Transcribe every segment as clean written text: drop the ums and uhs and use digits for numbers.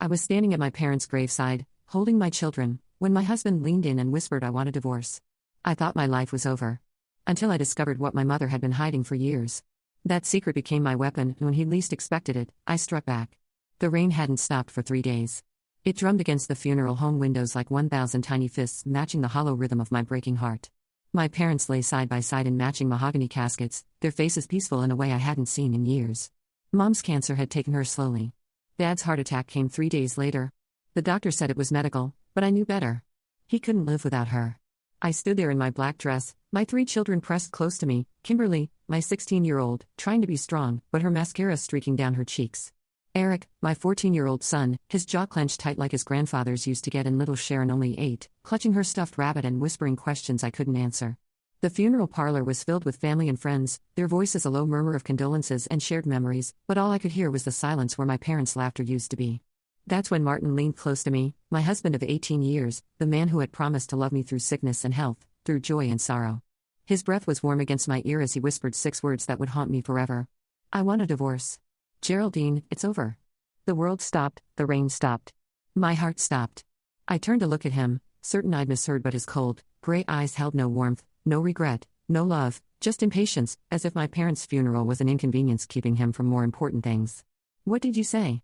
was standing at my parents' graveside, holding my children, when my husband leaned in and whispered I want a divorce. I thought my life was over. Until I discovered what my mother had been hiding for years. That secret became my weapon, and when he least expected it, I struck back. The rain hadn't stopped for 3 days. It drummed against the funeral home windows like 1,000 tiny fists, matching the hollow rhythm of my breaking heart. My parents lay side by side in matching mahogany caskets, their faces peaceful in a way I hadn't seen in years. Mom's cancer had taken her slowly. Dad's heart attack came 3 days later. The doctor said it was medical, but I knew better. He couldn't live without her. I stood there in my black dress, my 3 children pressed close to me, Kimberly, my 16-year-old, trying to be strong, but her mascara streaking down her cheeks. Eric, my 14-year-old son, his jaw clenched tight like his grandfather's used to get, and little Sharon, only 8, clutching her stuffed rabbit and whispering questions I couldn't answer. The funeral parlor was filled with family and friends, their voices a low murmur of condolences and shared memories, but all I could hear was the silence where my parents' laughter used to be. That's when Martin leaned close to me, my husband of 18 years, the man who had promised to love me through sickness and health, through joy and sorrow. His breath was warm against my ear as he whispered 6 words that would haunt me forever. I want a divorce. Geraldine, it's over. The world stopped, the rain stopped. My heart stopped. I turned to look at him, certain I'd misheard, but his cold, gray eyes held no warmth, no regret, no love, just impatience, as if my parents' funeral was an inconvenience keeping him from more important things. What did you say?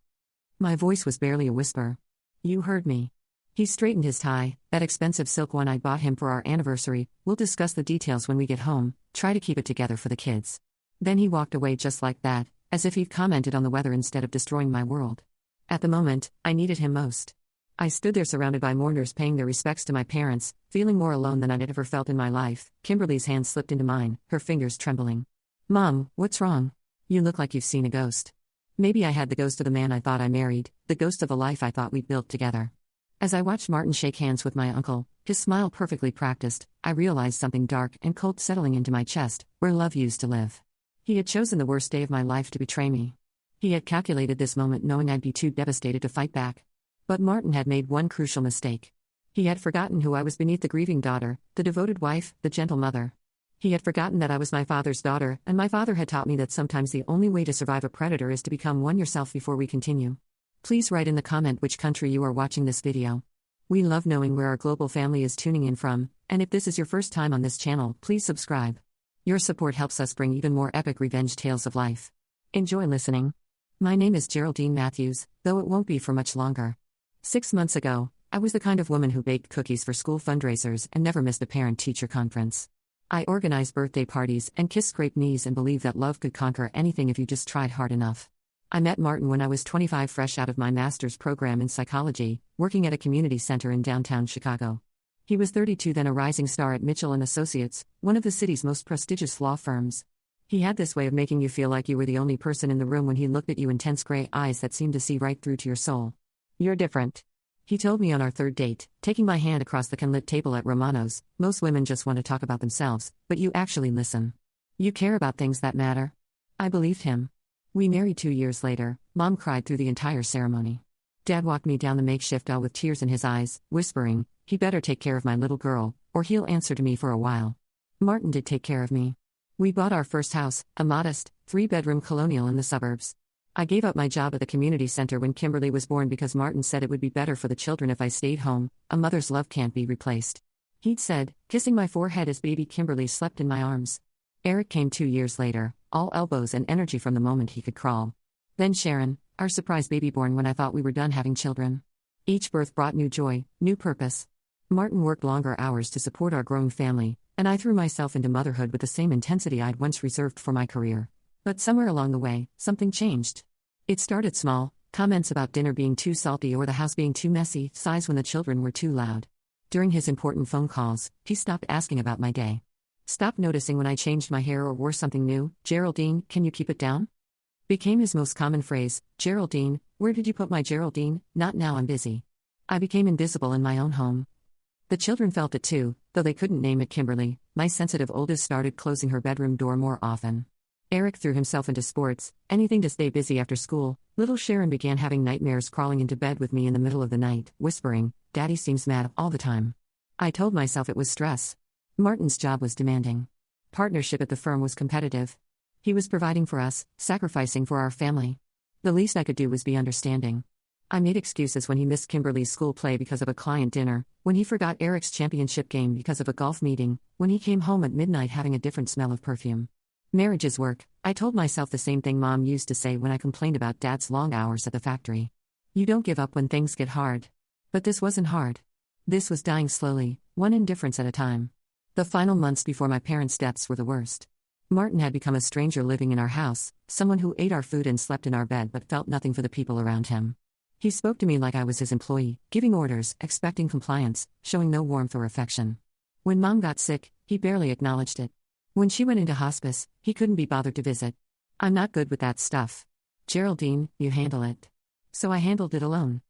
My voice was barely a whisper. You heard me. He straightened his tie, that expensive silk one I bought him for our anniversary. We'll discuss the details when we get home, try to keep it together for the kids. Then he walked away just like that, as if he'd commented on the weather instead of destroying my world. At the moment, I needed him most. I stood there surrounded by mourners paying their respects to my parents, feeling more alone than I'd ever felt in my life. Kimberly's hand slipped into mine, her fingers trembling. Mom, what's wrong? You look like you've seen a ghost. Maybe I had the ghost of the man I thought I married, the ghost of the life I thought we'd built together. As I watched Martin shake hands with my uncle, his smile perfectly practiced, I realized something dark and cold settling into my chest, where love used to live. He had chosen the worst day of my life to betray me. He had calculated this moment knowing I'd be too devastated to fight back. But Martin had made one crucial mistake. He had forgotten who I was beneath the grieving daughter, the devoted wife, the gentle mother. He had forgotten that I was my father's daughter, and my father had taught me that sometimes the only way to survive a predator is to become one yourself. Before we continue, please write in the comment which country you are watching this video. We love knowing where our global family is tuning in from, and if this is your first time on this channel, please subscribe. Your support helps us bring even more epic revenge tales of life. Enjoy listening. My name is Geraldine Matthews, though it won't be for much longer. 6 months ago, I was the kind of woman who baked cookies for school fundraisers and never missed a parent-teacher conference. I organized birthday parties and kissed scraped knees and believed that love could conquer anything if you just tried hard enough. I met Martin when I was 25, fresh out of my master's program in psychology, working at a community center in downtown Chicago. He was 32, then a rising star at Mitchell & Associates, one of the city's most prestigious law firms. He had this way of making you feel like you were the only person in the room when he looked at you, intense gray eyes that seemed to see right through to your soul. You're different. He told me on our 3rd date, taking my hand across the candlelit table at Romano's. Most women just want to talk about themselves, but you actually listen. You care about things that matter. I believed him. We married 2 years later. Mom cried through the entire ceremony. Dad walked me down the makeshift aisle with tears in his eyes, whispering, he better take care of my little girl, or he'll answer to me for a while. Martin did take care of me. We bought our first house, a modest, 3-bedroom colonial in the suburbs. I gave up my job at the community center when Kimberly was born because Martin said it would be better for the children if I stayed home. A mother's love can't be replaced. He'd said, kissing my forehead as baby Kimberly slept in my arms. Eric came 2 years later, all elbows and energy from the moment he could crawl. Then Sharon, our surprise baby born when I thought we were done having children. Each birth brought new joy, new purpose. Martin worked longer hours to support our growing family, and I threw myself into motherhood with the same intensity I'd once reserved for my career. But somewhere along the way, something changed. It started small, comments about dinner being too salty or the house being too messy, sighs when the children were too loud. During his important phone calls, he stopped asking about my day. Stopped noticing when I changed my hair or wore something new. Geraldine, can you keep it down? Became his most common phrase. Geraldine, where did you put my Geraldine? Not now, I'm busy. I became invisible in my own home. The children felt it too, though they couldn't name it. Kimberly, my sensitive oldest, started closing her bedroom door more often. Eric threw himself into sports, anything to stay busy after school. Little Sharon began having nightmares, crawling into bed with me in the middle of the night, whispering, Daddy seems mad all the time. I told myself it was stress. Martin's job was demanding. Partnership at the firm was competitive. He was providing for us, sacrificing for our family. The least I could do was be understanding. I made excuses when he missed Kimberly's school play because of a client dinner, when he forgot Eric's championship game because of a golf meeting, when he came home at midnight having a different smell of perfume. Marriage is work, I told myself the same thing Mom used to say when I complained about Dad's long hours at the factory. You don't give up when things get hard. But this wasn't hard. This was dying slowly, one indifference at a time. The final months before my parents' deaths were the worst. Martin had become a stranger living in our house, someone who ate our food and slept in our bed but felt nothing for the people around him. He spoke to me like I was his employee, giving orders, expecting compliance, showing no warmth or affection. When Mom got sick, he barely acknowledged it. When she went into hospice, he couldn't be bothered to visit. I'm not good with that stuff. Geraldine, you handle it. So I handled it alone.